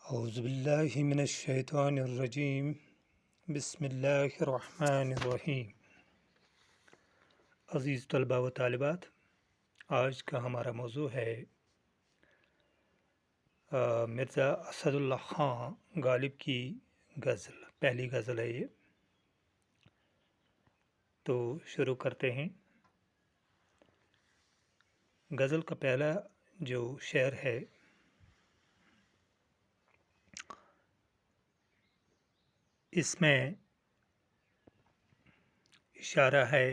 اعوذ باللہ من الشیطان الرجیم بسم اللہ الرحمن الرحیم۔ عزیز طلباء و طالبات، آج کا ہمارا موضوع ہے مرزا اسد اللہ خان غالب کی غزل، پہلی غزل ہے یہ۔ تو شروع کرتے ہیں۔ غزل کا پہلا جو شعر ہے، اس میں اشارہ ہے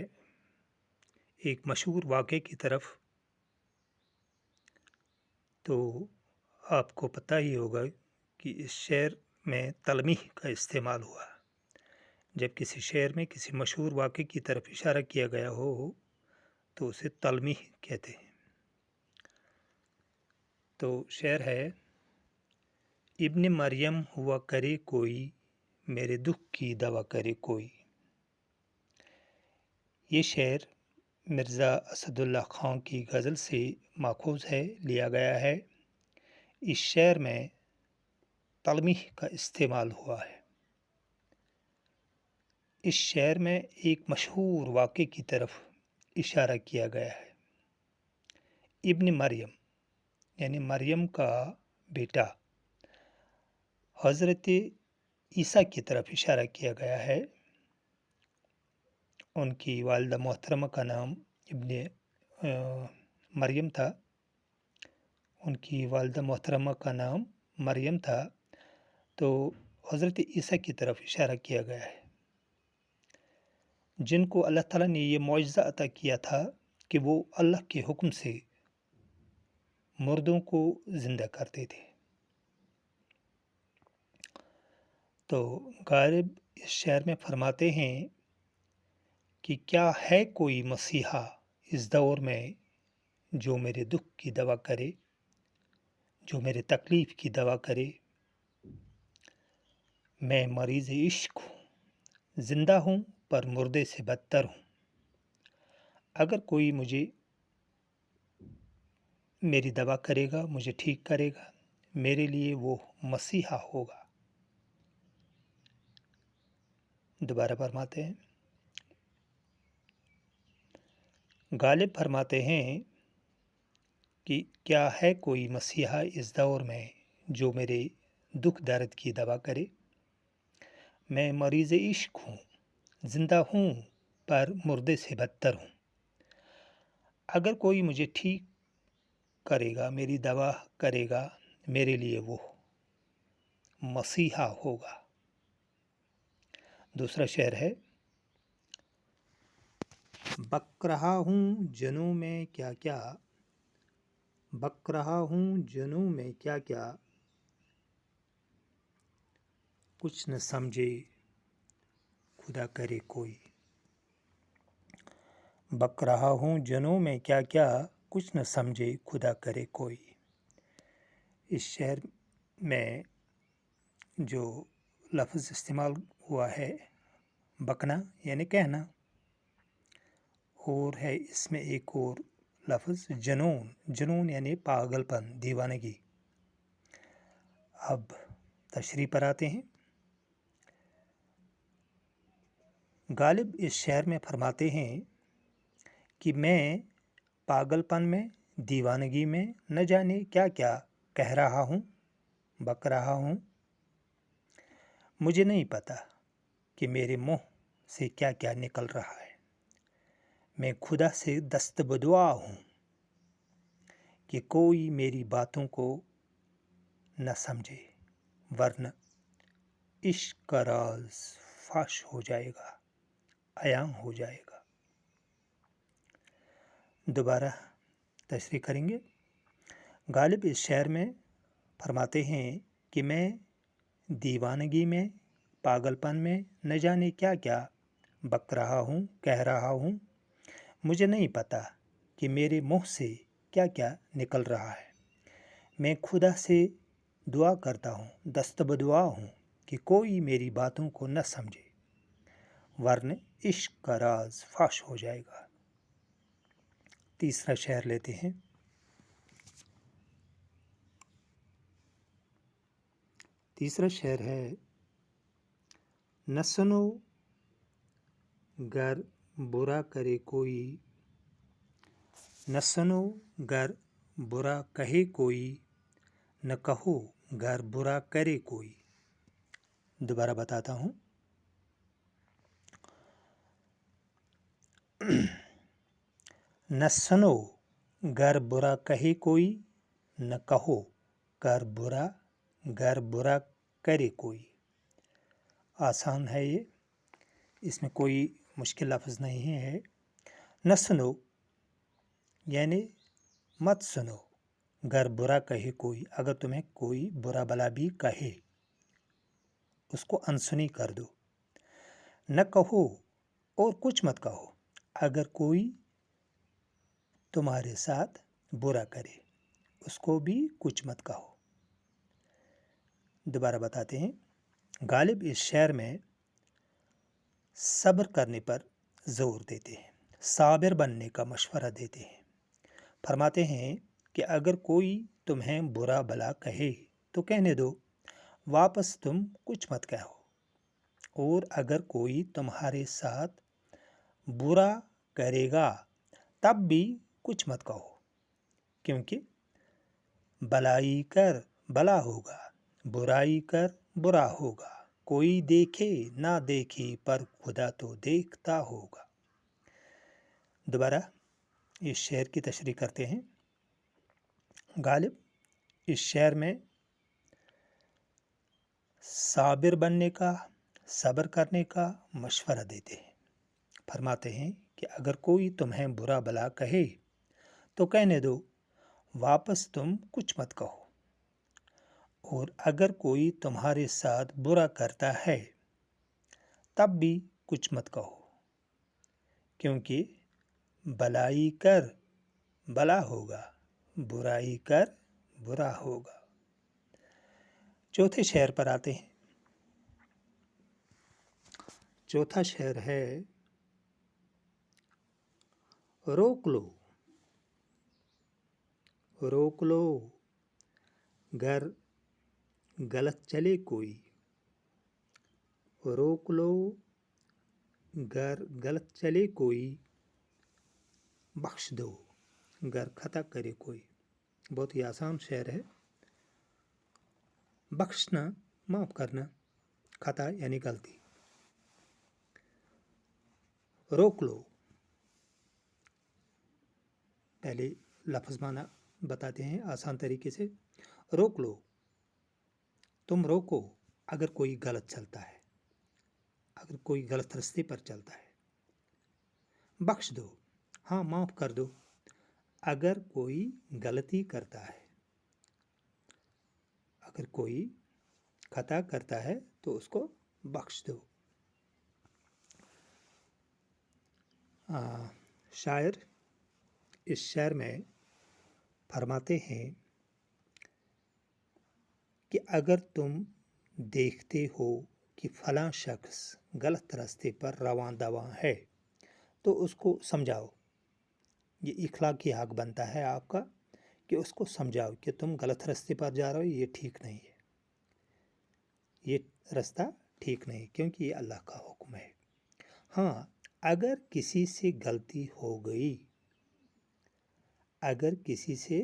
ایک مشہور واقعے کی طرف۔ تو آپ کو پتہ ہی ہوگا کہ اس شعر میں تلمیح کا استعمال ہوا۔ جب کسی شعر میں کسی مشہور واقعے کی طرف اشارہ کیا گیا ہو تو اسے تلمیح کہتے ہیں۔ تو شعر ہے: ابن مریم ہوا کرے کوئی، میرے دکھ کی دوا کرے کوئی۔ یہ شعر مرزا اسد اللہ خان کی غزل سے ماخوذ ہے، لیا گیا ہے۔ اس شعر میں تلمیح کا استعمال ہوا ہے۔ اس شعر میں ایک مشہور واقعے کی طرف اشارہ کیا گیا ہے۔ ابن مریم یعنی مریم کا بیٹا حضرت عیسیٰ کی طرف اشارہ کیا گیا ہے۔ ان کی والدہ محترمہ کا نام مریم تھا۔ تو حضرت عیسیٰ کی طرف اشارہ کیا گیا ہے، جن کو اللہ تعالیٰ نے یہ معجزہ عطا کیا تھا کہ وہ اللہ کے حکم سے مردوں کو زندہ کرتے تھے۔ تو غالب اس شعر میں فرماتے ہیں کہ کیا ہے کوئی مسیحا اس دور میں جو میرے دکھ کی دوا کرے، جو میرے تکلیف کی دوا کرے۔ میں مریض عشق ہوں، زندہ ہوں پر مردے سے بدتر ہوں۔ اگر کوئی میری دوا کرے گا، مجھے ٹھیک کرے گا، میرے لیے وہ مسیحا ہوگا۔ دوبارہ فرماتے ہیں، غالب فرماتے ہیں کہ کیا ہے کوئی مسیحا اس دور میں جو میرے دکھ درد کی دوا کرے۔ میں مریض عشق ہوں، زندہ ہوں پر مردے سے بدتر ہوں۔ اگر کوئی مجھے ٹھیک کرے گا، میری دوا کرے گا، میرے لیے وہ مسیحا ہوگا۔ دوسرا شعر ہے: بک رہا ہوں جنوں میں کیا کیا، بک رہا ہوں جنوں میں کیا کیا، کچھ نہ سمجھے خدا کرے کوئی۔ بک رہا ہوں جنوں میں کیا کیا، کچھ نہ سمجھے خدا کرے کوئی۔ اس شعر میں جو لفظ استعمال ہوا ہے بکنا یعنی کہنا، اور ہے اس میں ایک اور لفظ جنون، جنون یعنی پاگل پن، دیوانگی۔ اب تشریح پر آتے ہیں۔ غالب اس شعر میں فرماتے ہیں کہ میں پاگل پن میں، دیوانگی میں نہ جانے کیا کیا کہہ رہا ہوں، بک رہا ہوں۔ مجھے نہیں پتا کہ میرے منہ سے کیا کیا نکل رہا ہے۔ میں خدا سے دست بدعا ہوں کہ کوئی میری باتوں کو نہ سمجھے، ورنہ عشق کا راز فاش ہو جائے گا، عیاں ہو جائے گا۔ دوبارہ تشریح کریں گے۔ غالب اس شعر میں فرماتے ہیں کہ میں دیوانگی میں، پاگل پن میں نہ جانے کیا کیا بک رہا ہوں، کہہ رہا ہوں۔ مجھے نہیں پتا کہ میرے منہ سے کیا کیا نکل رہا ہے۔ میں خدا سے دعا کرتا ہوں، دست بدعا ہوں کہ کوئی میری باتوں کو نہ سمجھے، ورنہ عشق کا راز فاش ہو جائے گا۔ تیسرا شعر لیتے ہیں۔ تیسرا شعر ہے نہ سنو گر برا کرے کوئی، نہ سنو گر برا کہے کوئی، نہ کہو گر برا کرے کوئی۔ دوبارہ بتاتا ہوں، نہ سنو گر برا کہے کوئی، نہ کہو گر برا کرے کوئی۔ آسان ہے یہ، اس میں کوئی مشکل لفظ نہیں ہے۔ نہ سنو یعنی مت سنو، گر برا کہے کوئی، اگر تمہیں کوئی برا بلا بھی کہے اس کو انسنی کر دو۔ نہ کہو اور کچھ مت کہو، اگر کوئی تمہارے ساتھ برا کرے اس کو بھی کچھ مت کہو۔ دوبارہ بتاتے ہیں، غالب اس شعر میں صبر کرنے پر زور دیتے ہیں، صابر بننے کا مشورہ دیتے ہیں۔ فرماتے ہیں کہ اگر کوئی تمہیں برا بلا کہے تو کہنے دو، واپس تم کچھ مت کہو، اور اگر کوئی تمہارے ساتھ برا کرے گا تب بھی کچھ مت کہو، کیونکہ بلائی کر بلا ہوگا، برائی کر برا ہوگا، کوئی دیکھے نہ دیکھے پر خدا تو دیکھتا ہوگا۔ دوبارہ اس شعر کی تشریح کرتے ہیں۔ غالب اس شعر میں صابر بننے کا، صبر کرنے کا مشورہ دیتے ہیں۔ فرماتے ہیں کہ اگر کوئی تمہیں برا بلا کہے تو کہنے دو، واپس تم کچھ مت کہو، اور اگر کوئی تمہارے ساتھ برا کرتا ہے تب بھی کچھ مت کہو، کیونکہ بلائی کر بلا ہوگا، برائی کر برا ہوگا۔ چوتھے شعر پر آتے ہیں۔ چوتھا شعر ہے روک لو، روک لو گر غلط چلے کوئی، روک لو گر غلط چلے کوئی، بخش دو گر خطا کرے کوئی۔ بہت ہی آسان شعر ہے۔ بخشنا، معاف کرنا، خطا یعنی غلطی۔ روک لو، پہلے لفظ معنی بتاتے ہیں آسان طریقے سے۔ روک لو، تم روکو اگر کوئی غلط چلتا ہے، اگر کوئی غلط رستے پر چلتا ہے۔ بخش دو، ہاں معاف کر دو اگر کوئی غلطی کرتا ہے، اگر کوئی خطا کرتا ہے تو اس کو بخش دو۔ شاعر اس شعر میں فرماتے ہیں کہ اگر تم دیکھتے ہو کہ فلاں شخص غلط راستے پر رواں دواں ہے تو اس کو سمجھاؤ۔ یہ اخلاقی حق بنتا ہے آپ کا کہ اس کو سمجھاؤ کہ تم غلط راستے پر جا رہے ہو، یہ ٹھیک نہیں ہے، یہ راستہ ٹھیک نہیں، کیونکہ یہ اللہ کا حکم ہے۔ ہاں اگر کسی سے غلطی ہو گئی، اگر کسی سے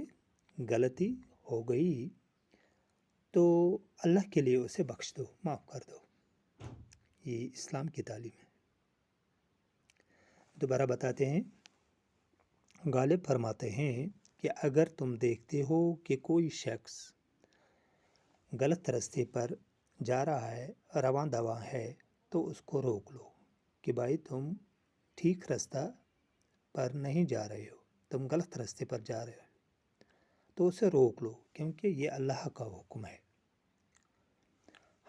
غلطی ہو گئی تو اللہ کے لیے اسے بخش دو، معاف کر دو۔ یہ اسلام کی تعلیم ہے۔ دوبارہ بتاتے ہیں، غالب فرماتے ہیں کہ اگر تم دیکھتے ہو کہ کوئی شخص غلط راستے پر جا رہا ہے، رواں دواں ہے، تو اس کو روک لو کہ بھائی تم ٹھیک راستہ پر نہیں جا رہے ہو، تم غلط راستے پر جا رہے ہو، تو اسے روک لو، کیونکہ یہ اللہ کا حکم ہے۔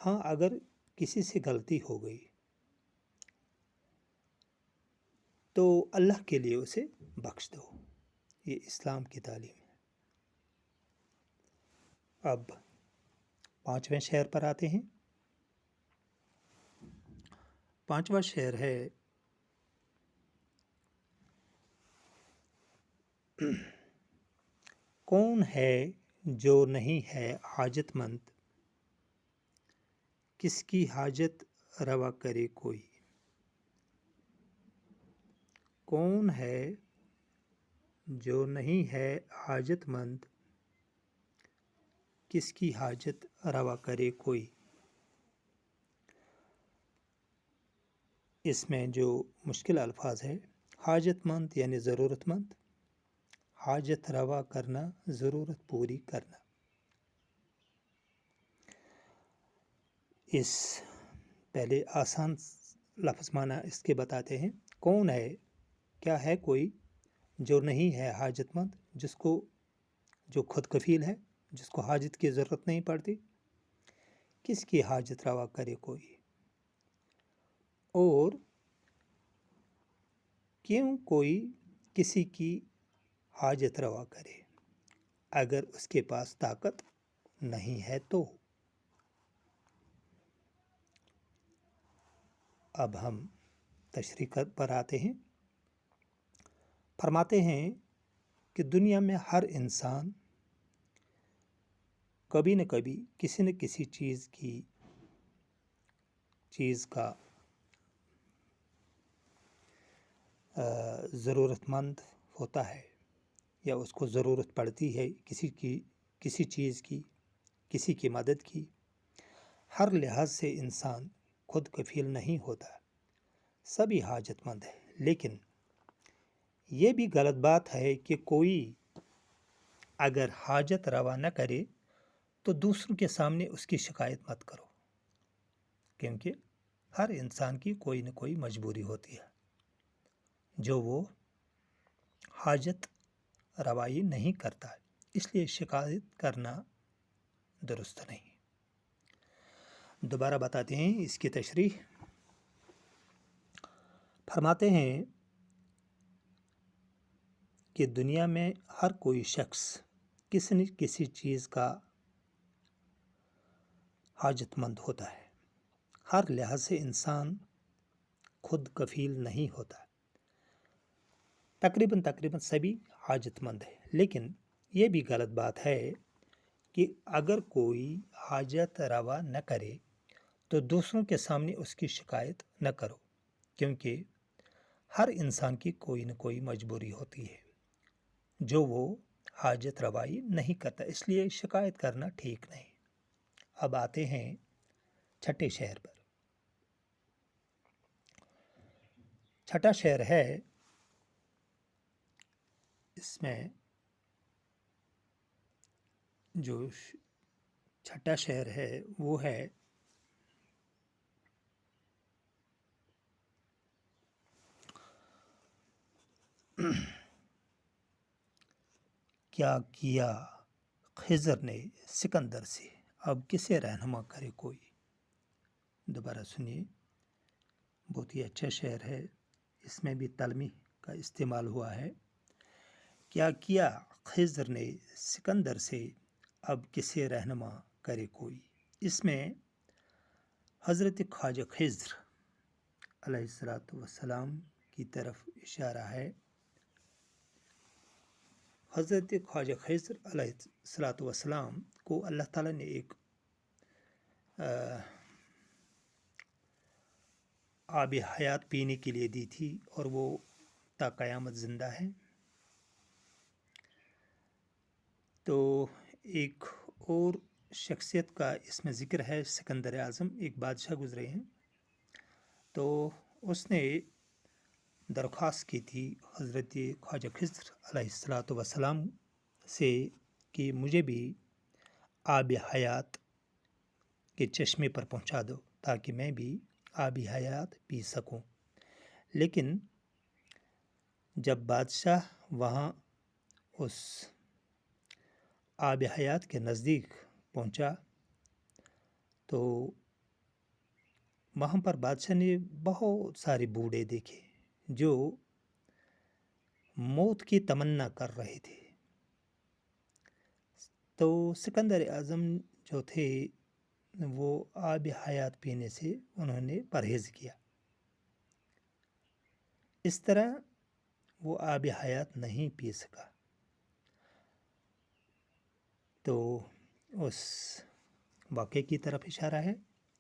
ہاں اگر کسی سے غلطی ہو گئی تو اللہ کے لیے اسے بخش دو، یہ اسلام کی تعلیم ہے۔ اب 5ویں شعر پر آتے ہیں۔ 5واں شعر ہے کون ہے جو نہیں ہے حاجت مند، کس کی حاجت روا کرے کوئی؟ کون ہے جو نہیں ہے حاجت مند، کس کی حاجت روا کرے کوئی؟ اس میں جو مشکل الفاظ ہے، حاجت مند یعنی ضرورت مند، حاجت روا کرنا ضرورت پوری کرنا۔ اس پہلے آسان لفظ معنی اس کے بتاتے ہیں۔ کون ہے، کیا ہے کوئی جو نہیں ہے حاجت مند، جو خود کفیل ہے، جس کو حاجت کی ضرورت نہیں پڑتی، کس کی حاجت روا کرے کوئی؟ اور کیوں کوئی کسی کی حاجت روا کرے اگر اس کے پاس طاقت نہیں ہے تو؟ اب ہم تشریح پر آتے ہیں۔ فرماتے ہیں کہ دنیا میں ہر انسان کبھی نہ کبھی کسی نہ کسی چیز کا ضرورت مند ہوتا ہے، یا اس کو ضرورت پڑتی ہے کسی چیز کی، کسی کی مدد کی۔ ہر لحاظ سے انسان خود کفیل نہیں ہوتا، سبھی حاجت مند ہے۔ لیکن یہ بھی غلط بات ہے کہ کوئی اگر حاجت روا نہ کرے تو دوسروں کے سامنے اس کی شکایت مت کرو، کیونکہ ہر انسان کی کوئی نہ کوئی مجبوری ہوتی ہے جو وہ حاجت روائی نہیں کرتا، اس لیے شکایت کرنا درست نہیں۔ دوبارہ بتاتے ہیں اس کی تشریح۔ فرماتے ہیں کہ دنیا میں ہر کوئی شخص کسی نہ کسی چیز کا حاجت مند ہوتا ہے، ہر لحاظ سے انسان خود کفیل نہیں ہوتا، تقریباً سبھی حاجت مند ہے۔ لیکن یہ بھی غلط بات ہے کہ اگر کوئی حاجت روا نہ کرے تو دوسروں کے سامنے اس کی شکایت نہ کرو، کیونکہ ہر انسان کی کوئی نہ کوئی مجبوری ہوتی ہے جو وہ حاجت روائی نہیں کرتا، اس لیے شکایت کرنا ٹھیک نہیں۔ اب آتے ہیں چھٹے شعر پر۔ چھٹا شعر ہے، اس میں جو چھٹا شعر ہے وہ ہے: کیا کیا خضر نے سکندر سے، اب کسے رہنما کرے کوئی؟ دوبارہ سنیے، بہت ہی اچھا شعر ہے، اس میں بھی تلمی کا استعمال ہوا ہے۔ کیا کیا خضر نے سکندر سے، اب کسے رہنما کرے کوئی؟ اس میں حضرت خواجہ خضر علیہ السلام کی طرف اشارہ ہے۔ حضرت خواجہ خضر علیہ السلام کو اللہ تعالیٰ نے ایک آب حیات پینے کے لیے دی تھی، اور وہ تا قیامت زندہ ہے۔ تو ایک اور شخصیت کا اس میں ذکر ہے، سکندر اعظم، ایک بادشاہ گزرے ہیں، تو اس نے درخواست کی تھی حضرت خواجہ خضر علیہ السلام سے کہ مجھے بھی آب حیات کے چشمے پر پہنچا دو تاکہ میں بھی آب حیات پی سکوں۔ لیکن جب بادشاہ وہاں اس آب حیات کے نزدیک پہنچا تو وہاں پر بادشاہ نے بہت سارے بوڑھے دیکھے جو موت کی تمنا کر رہے تھے۔ تو سکندر اعظم جو تھے وہ آب حیات پینے سے انہوں نے پرہیز کیا، اس طرح وہ آب حیات نہیں پی سکا۔ تو اس واقعے کی طرف اشارہ ہے